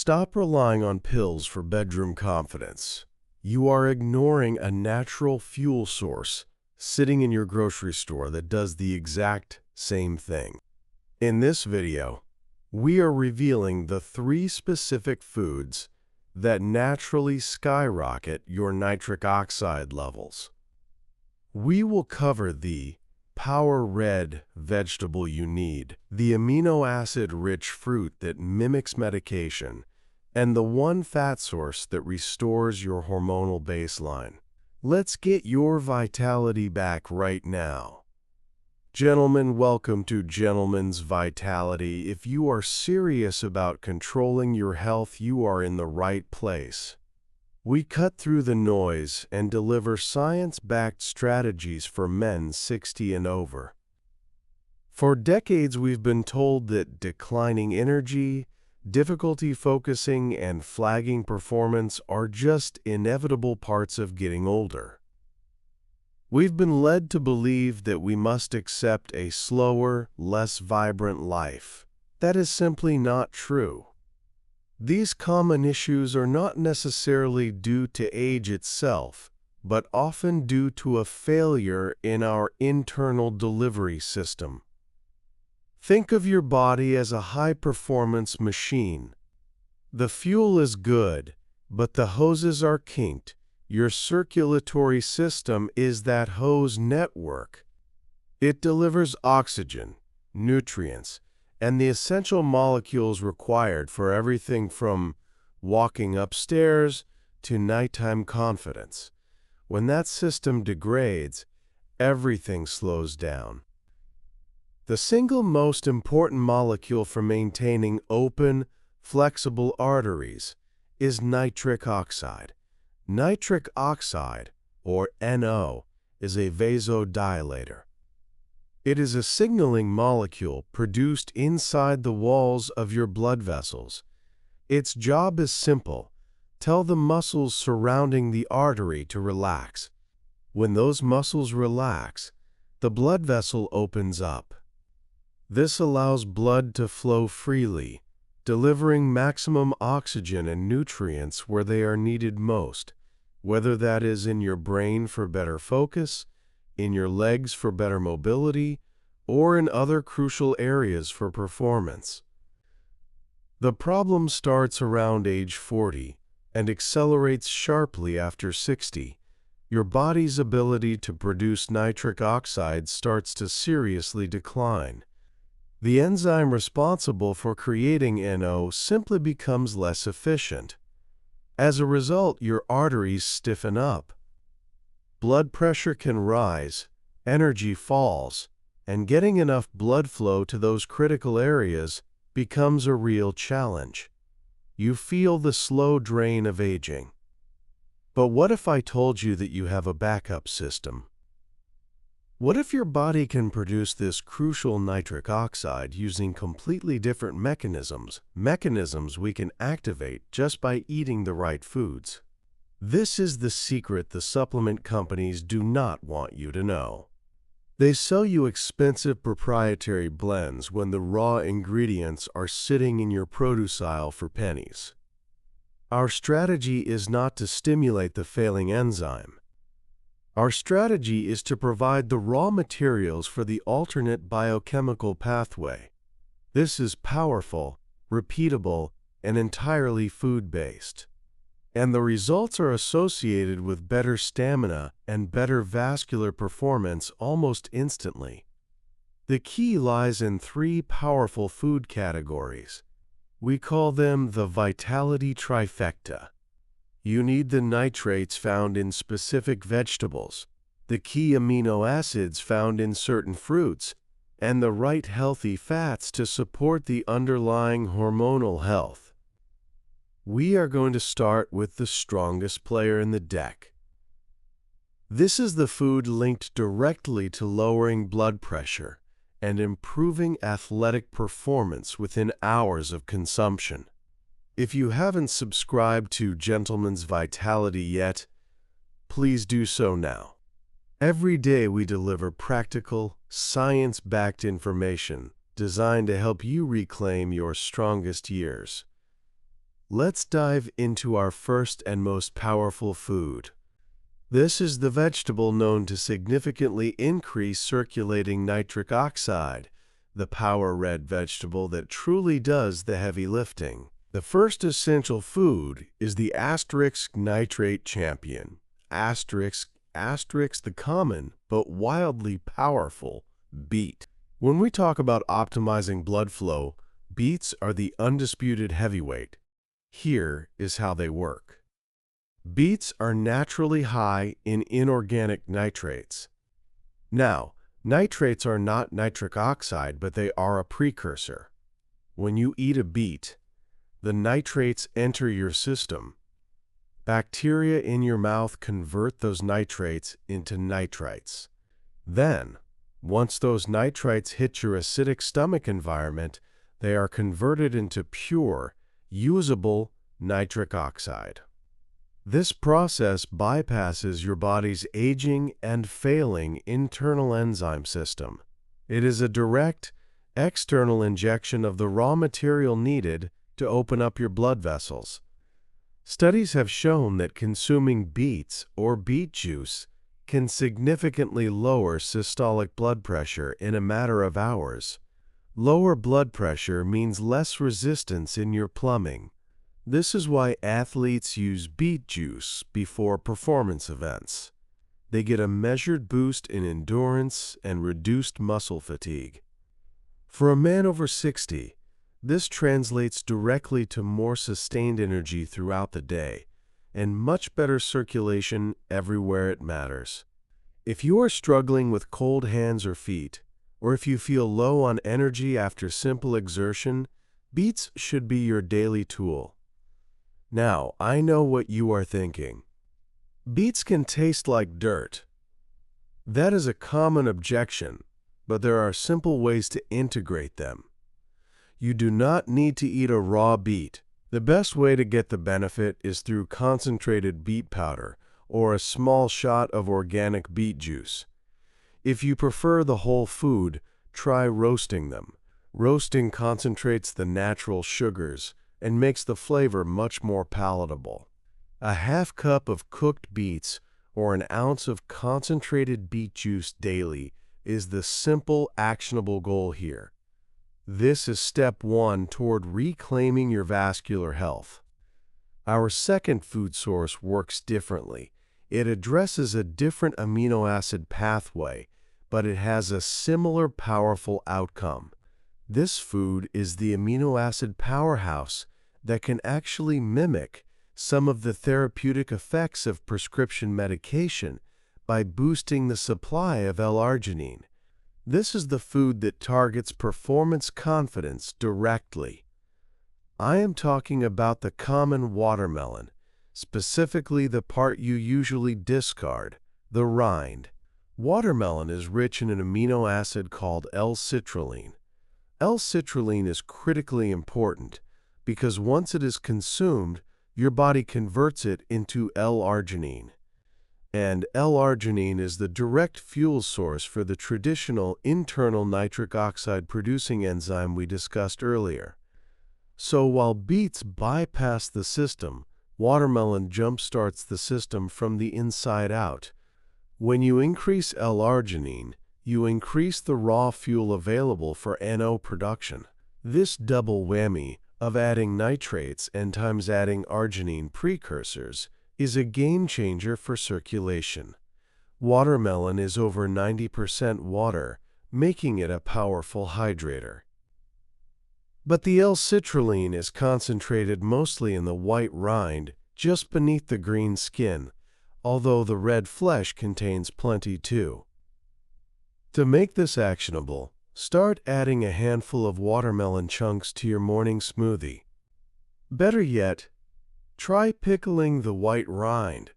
Stop relying on pills for bedroom confidence. You are ignoring a natural fuel source sitting in your grocery store that does the exact same thing. In this video, we are revealing the 3 specific foods that naturally skyrocket your nitric oxide levels. We will cover the power red vegetable you need, the amino acid-rich fruit that mimics medication, and the one fat source that restores your hormonal baseline. Let's get your vitality back right now. Gentlemen, welcome to Gentleman's Vitality. If you are serious about controlling your health, you are in the right place. We cut through the noise and deliver science-backed strategies for men 60 and over. For decades, we've been told that declining energy, difficulty focusing, and flagging performance are just inevitable parts of getting older. We've been led to believe that we must accept a slower, less vibrant life. That is simply not true. These common issues are not necessarily due to age itself, but often due to a failure in our internal delivery system. Think of your body as a high-performance machine. The fuel is good, but the hoses are kinked. Your circulatory system is that hose network. It delivers oxygen, nutrients, and the essential molecules required for everything from walking upstairs to nighttime confidence. When that system degrades, everything slows down. The single most important molecule for maintaining open, flexible arteries is nitric oxide. Nitric oxide, or NO, is a vasodilator. It is a signaling molecule produced inside the walls of your blood vessels. Its job is simple: tell the muscles surrounding the artery to relax. When those muscles relax, the blood vessel opens up. This allows blood to flow freely, delivering maximum oxygen and nutrients where they are needed most, whether that is in your brain for better focus, in your legs for better mobility, or in other crucial areas for performance. The problem starts around age 40 and accelerates sharply after 60. Your body's ability to produce nitric oxide starts to seriously decline. The enzyme responsible for creating NO simply becomes less efficient. As a result, your arteries stiffen up. Blood pressure can rise, energy falls, and getting enough blood flow to those critical areas becomes a real challenge. You feel the slow drain of aging. But what if I told you that you have a backup system? What if your body can produce this crucial nitric oxide using completely different mechanisms we can activate just by eating the right foods? This is the secret the supplement companies do not want you to know. They sell you expensive proprietary blends when the raw ingredients are sitting in your produce aisle for pennies. Our strategy is not to stimulate the failing enzyme. Our strategy is to provide the raw materials for the alternate biochemical pathway. This is powerful, repeatable, and entirely food-based. And the results are associated with better stamina and better vascular performance almost instantly. The key lies in 3 powerful food categories. We call them the vitality trifecta. You need the nitrates found in specific vegetables, the key amino acids found in certain fruits, and the right healthy fats to support the underlying hormonal health. We are going to start with the strongest player in the deck. This is the food linked directly to lowering blood pressure and improving athletic performance within hours of consumption. If you haven't subscribed to Gentleman's Vitality yet, please do so now. Every day we deliver practical, science-backed information designed to help you reclaim your strongest years. let's dive into our first and most powerful food. This is the vegetable known to significantly increase circulating nitric oxide, the power red vegetable that truly does the heavy lifting. The first essential food is the asterisk nitrate champion, the common but wildly powerful beet. When we talk about optimizing blood flow, beets are the undisputed heavyweight. Here is how they work. Beets are naturally high in inorganic nitrates. Now, nitrates are not nitric oxide, but they are a precursor. When you eat a beet, the nitrates enter your system. Bacteria in your mouth convert those nitrates into nitrites. Then, once those nitrites hit your acidic stomach environment, they are converted into pure, usable nitric oxide. This process bypasses your body's aging and failing internal enzyme system. It is a direct, external injection of the raw material needed to open up your blood vessels. Studies have shown that consuming beets or beet juice can significantly lower systolic blood pressure in a matter of hours. Lower blood pressure means less resistance in your plumbing. This is why athletes use beet juice before performance events. They get a measured boost in endurance and reduced muscle fatigue. For a man over 60, this translates directly to more sustained energy throughout the day and much better circulation everywhere it matters. If you are struggling with cold hands or feet, or if you feel low on energy after simple exertion, beets should be your daily tool. Now, I know what you are thinking. Beets can taste like dirt. That is a common objection, but there are simple ways to integrate them. You do not need to eat a raw beet. The best way to get the benefit is through concentrated beet powder or a small shot of organic beet juice. If you prefer the whole food, try roasting them. Roasting concentrates the natural sugars and makes the flavor much more palatable. A half cup of cooked beets or an ounce of concentrated beet juice daily is the simple, actionable goal here. This is step 1 toward reclaiming your vascular health. Our second food source works differently. It addresses a different amino acid pathway, but it has a similar powerful outcome. This food is the amino acid powerhouse that can actually mimic some of the therapeutic effects of prescription medication by boosting the supply of L-arginine. This is the food that targets performance confidence directly. I am talking about the common watermelon, specifically the part you usually discard, the rind. Watermelon is rich in an amino acid called L-citrulline. L-citrulline is critically important because once it is consumed, your body converts it into L-arginine. And L-arginine is the direct fuel source for the traditional internal nitric oxide producing enzyme we discussed earlier. So while beets bypass the system, watermelon jumpstarts the system from the inside out. When you increase L-arginine, you increase the raw fuel available for NO production. This double whammy of adding nitrates and times adding arginine precursors is a game changer for circulation. Watermelon is over 90% water, making it a powerful hydrator. But the L-citrulline is concentrated mostly in the white rind, just beneath the green skin, although the red flesh contains plenty too. To make this actionable, start adding a handful of watermelon chunks to your morning smoothie. Better yet, try pickling the white rind,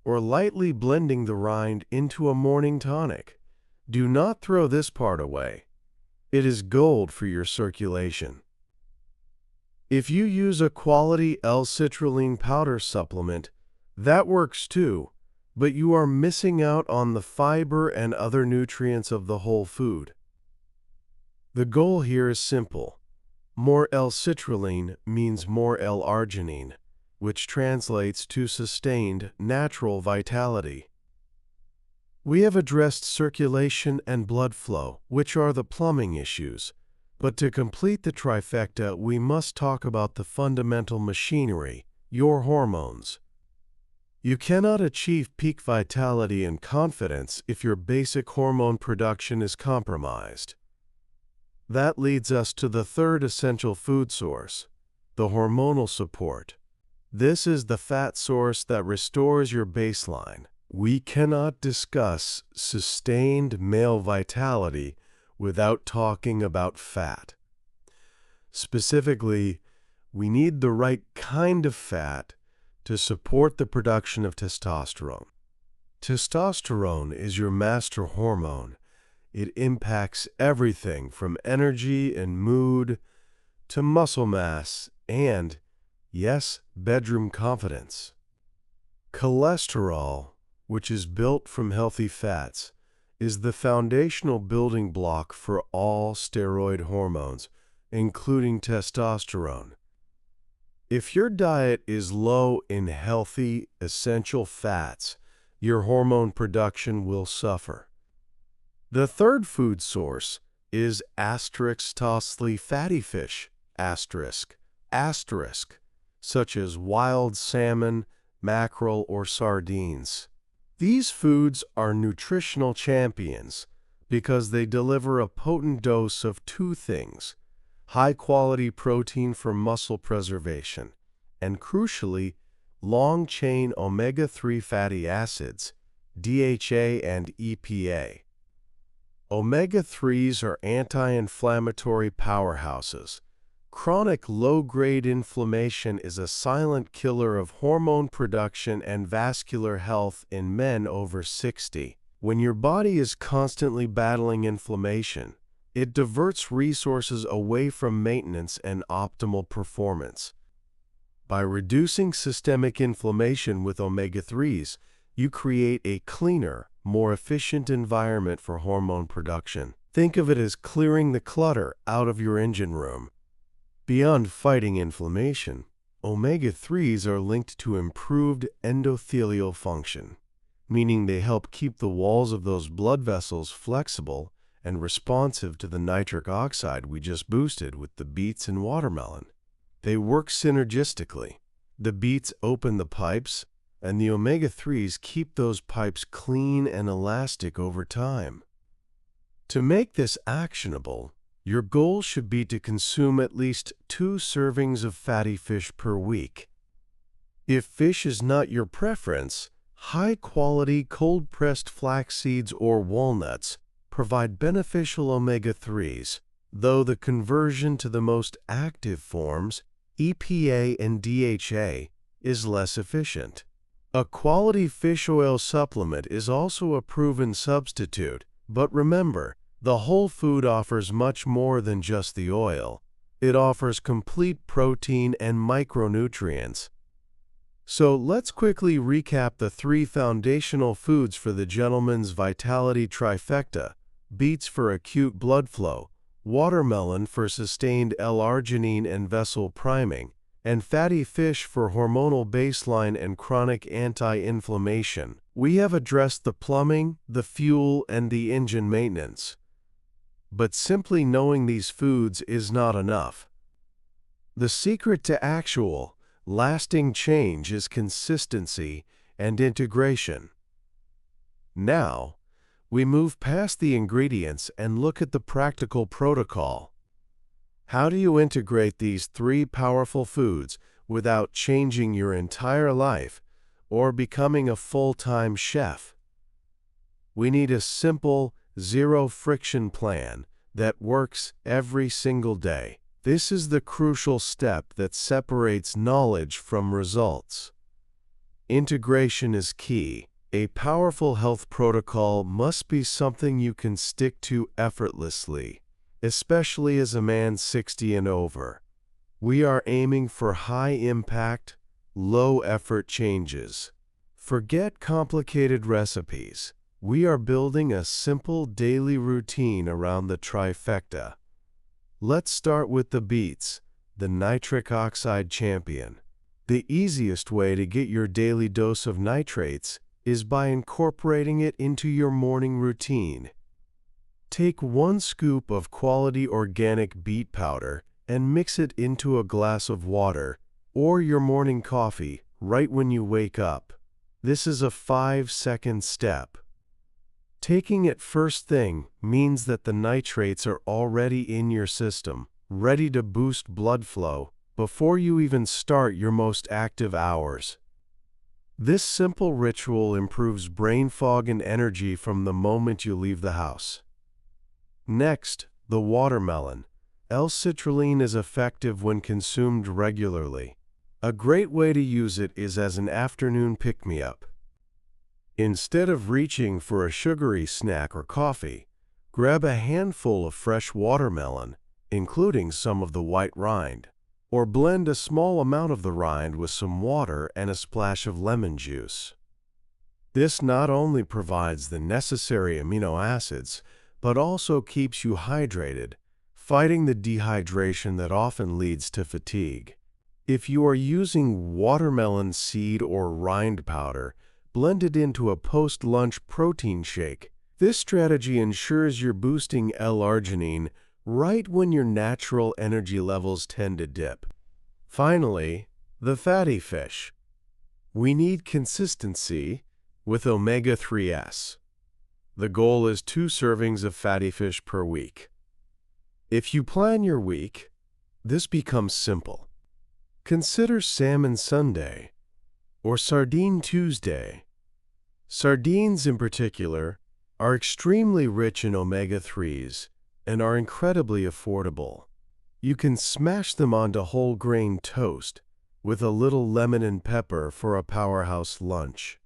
or lightly blending the rind into a morning tonic. Do not throw this part away. It is gold for your circulation. If you use a quality L-citrulline powder supplement, that works too, but you are missing out on the fiber and other nutrients of the whole food. The goal here is simple. More L-citrulline means more L-arginine, which translates to sustained natural vitality. We have addressed circulation and blood flow, which are the plumbing issues. But to complete the trifecta, we must talk about the fundamental machinery, your hormones. You cannot achieve peak vitality and confidence if your basic hormone production is compromised. That leads us to the third essential food source, the hormonal support. This is the fat source that restores your baseline. We cannot discuss sustained male vitality without talking about fat. Specifically, we need the right kind of fat to support the production of testosterone. Testosterone is your master hormone. It impacts everything from energy and mood to muscle mass and, yes, bedroom confidence. Cholesterol, which is built from healthy fats, is the foundational building block for all steroid hormones, including testosterone. If your diet is low in healthy, essential fats, your hormone production will suffer. The third food source is asterisk-tossly fatty fish, such as wild salmon, mackerel, or sardines. These foods are nutritional champions because they deliver a potent dose of two things: high-quality protein for muscle preservation, and crucially, long-chain omega-3 fatty acids, DHA and EPA. Omega-3s are anti-inflammatory powerhouses. Chronic low-grade inflammation is a silent killer of hormone production and vascular health in men over 60. When your body is constantly battling inflammation, it diverts resources away from maintenance and optimal performance. By reducing systemic inflammation with omega-3s, you create a cleaner, more efficient environment for hormone production. Think of it as clearing the clutter out of your engine room. Beyond fighting inflammation, omega-3s are linked to improved endothelial function, meaning they help keep the walls of those blood vessels flexible and responsive to the nitric oxide we just boosted with the beets and watermelon. They work synergistically. The beets open the pipes, and the omega-3s keep those pipes clean and elastic over time. To make this actionable, your goal should be to consume at least 2 servings of fatty fish per week. If fish is not your preference, high-quality cold-pressed flax seeds or walnuts provide beneficial omega-3s, though the conversion to the most active forms, EPA and DHA, is less efficient. A quality fish oil supplement is also a proven substitute, but remember, the whole food offers much more than just the oil. It offers complete protein and micronutrients. So let's quickly recap the 3 foundational foods for the gentleman's vitality trifecta: beets for acute blood flow, watermelon for sustained L-arginine and vessel priming, and fatty fish for hormonal baseline and chronic anti-inflammation. We have addressed the plumbing, the fuel, and the engine maintenance. But simply knowing these foods is not enough. The secret to actual, lasting change is consistency and integration. Now, we move past the ingredients and look at the practical protocol. How do you integrate these 3 powerful foods without changing your entire life or becoming a full-time chef? We need a simple, zero-friction plan that works every single day. This is the crucial step that separates knowledge from results. Integration is key. A powerful health protocol must be something you can stick to effortlessly, especially as a man 60 and over. We are aiming for high-impact, low-effort changes. Forget complicated recipes. We are building a simple daily routine around the trifecta. Let's start with the beets, the nitric oxide champion. The easiest way to get your daily dose of nitrates is by incorporating it into your morning routine. Take 1 scoop of quality organic beet powder and mix it into a glass of water or your morning coffee right when you wake up. This is a 5-second step. Taking it first thing means that the nitrates are already in your system, ready to boost blood flow before you even start your most active hours. This simple ritual improves brain fog and energy from the moment you leave the house. Next, the watermelon. L-citrulline is effective when consumed regularly. A great way to use it is as an afternoon pick-me-up. Instead of reaching for a sugary snack or coffee, grab a handful of fresh watermelon, including some of the white rind, or blend a small amount of the rind with some water and a splash of lemon juice. This not only provides the necessary amino acids, but also keeps you hydrated, fighting the dehydration that often leads to fatigue. If you are using watermelon seed or rind powder, blend it into a post-lunch protein shake. This strategy ensures you're boosting L-arginine right when your natural energy levels tend to dip. Finally, the fatty fish. We need consistency with omega-3s. The goal is 2 servings of fatty fish per week. If you plan your week, this becomes simple. Consider Salmon Sunday or Sardine Tuesday. Sardines in particular are extremely rich in omega-3s and are incredibly affordable. You can smash them onto whole grain toast with a little lemon and pepper for a powerhouse lunch.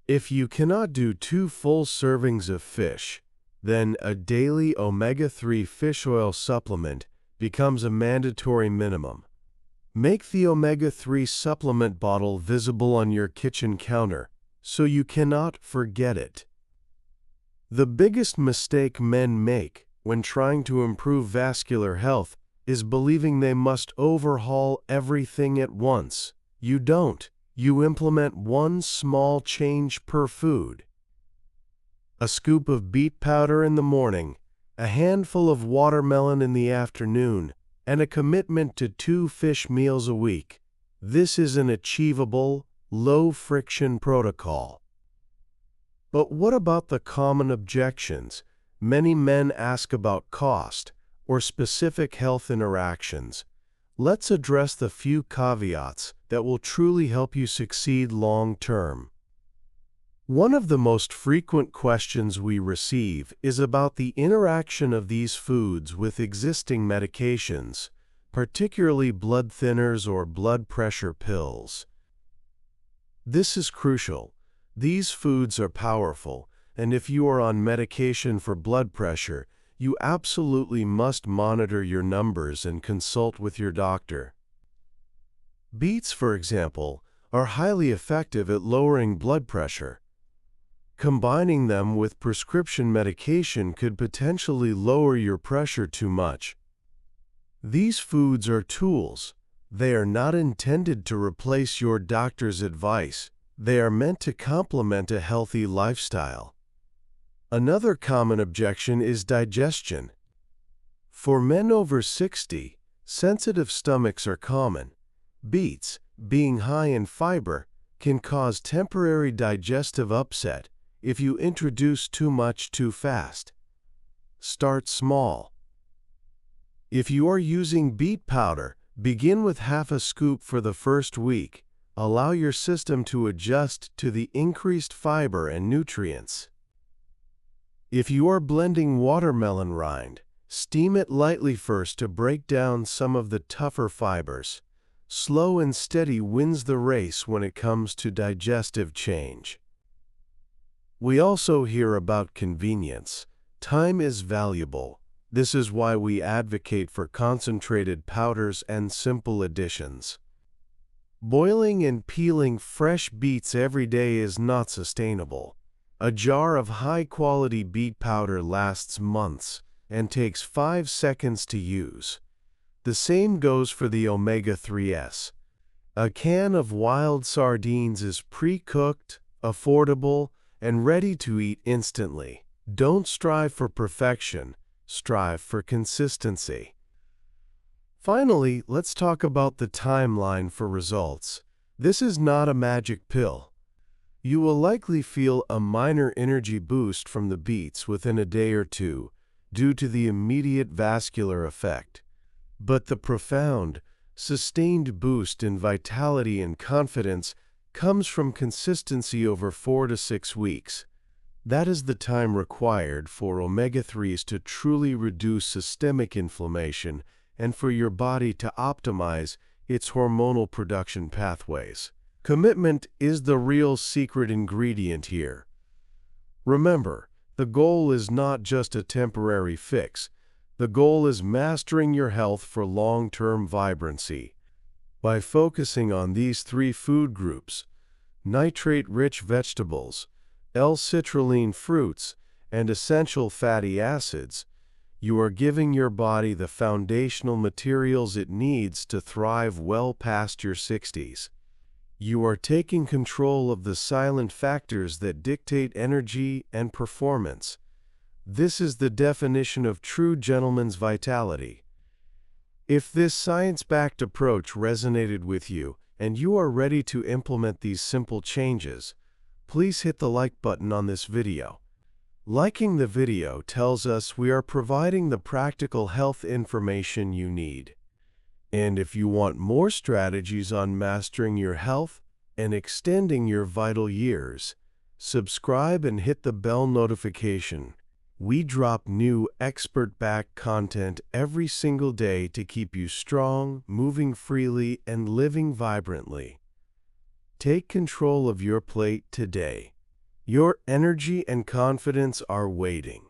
If you cannot do 2 full servings of fish, then a daily omega-3 fish oil supplement becomes a mandatory minimum. Make the omega-3 supplement bottle visible on your kitchen counter so you cannot forget it. The biggest mistake men make when trying to improve vascular health is believing they must overhaul everything at once. You don't. You implement 1 small change per food. A scoop of beet powder in the morning, a handful of watermelon in the afternoon, and a commitment to 2 fish meals a week. This is an achievable, low-friction protocol. But what about the common objections? Many men ask about cost or specific health interactions. Let's address the few caveats that will truly help you succeed long-term. One of the most frequent questions we receive is about the interaction of these foods with existing medications, particularly blood thinners or blood pressure pills. This is crucial. These foods are powerful, and if you are on medication for blood pressure, you absolutely must monitor your numbers and consult with your doctor. Beets, for example, are highly effective at lowering blood pressure. Combining them with prescription medication could potentially lower your pressure too much. These foods are tools. They are not intended to replace your doctor's advice. They are meant to complement a healthy lifestyle. Another common objection is digestion. For men over 60, sensitive stomachs are common. Beets, being high in fiber, can cause temporary digestive upset if you introduce too much too fast. Start small. If you are using beet powder, begin with half a scoop for the first week. Allow your system to adjust to the increased fiber and nutrients. If you are blending watermelon rind, steam it lightly first to break down some of the tougher fibers. Slow and steady wins the race when it comes to digestive change. We also hear about convenience. Time is valuable. This is why we advocate for concentrated powders and simple additions. Boiling and peeling fresh beets every day is not sustainable. A jar of high-quality beet powder lasts months, and takes 5 seconds to use. The same goes for the omega-3s. A can of wild sardines is pre-cooked, affordable, and ready to eat instantly. Don't strive for perfection, strive for consistency. Finally, let's talk about the timeline for results. This is not a magic pill. You will likely feel a minor energy boost from the beets within a day or two due to the immediate vascular effect. But the profound, sustained boost in vitality and confidence comes from consistency over 4 to 6 weeks. That is the time required for omega-3s to truly reduce systemic inflammation and for your body to optimize its hormonal production pathways. Commitment is the real secret ingredient here. Remember, the goal is not just a temporary fix. The goal is mastering your health for long-term vibrancy. By focusing on these 3 food groups, nitrate-rich vegetables, L-citrulline fruits, and essential fatty acids, you are giving your body the foundational materials it needs to thrive well past your 60s. You are taking control of the silent factors that dictate energy and performance. This is the definition of true gentleman's vitality. If this science-backed approach resonated with you and you are ready to implement these simple changes, please hit the like button on this video. Liking the video tells us we are providing the practical health information you need. And if you want more strategies on mastering your health and extending your vital years, subscribe and hit the bell notification. We drop new expert-backed content every single day to keep you strong, moving freely, and living vibrantly. Take control of your plate today. Your energy and confidence are waiting.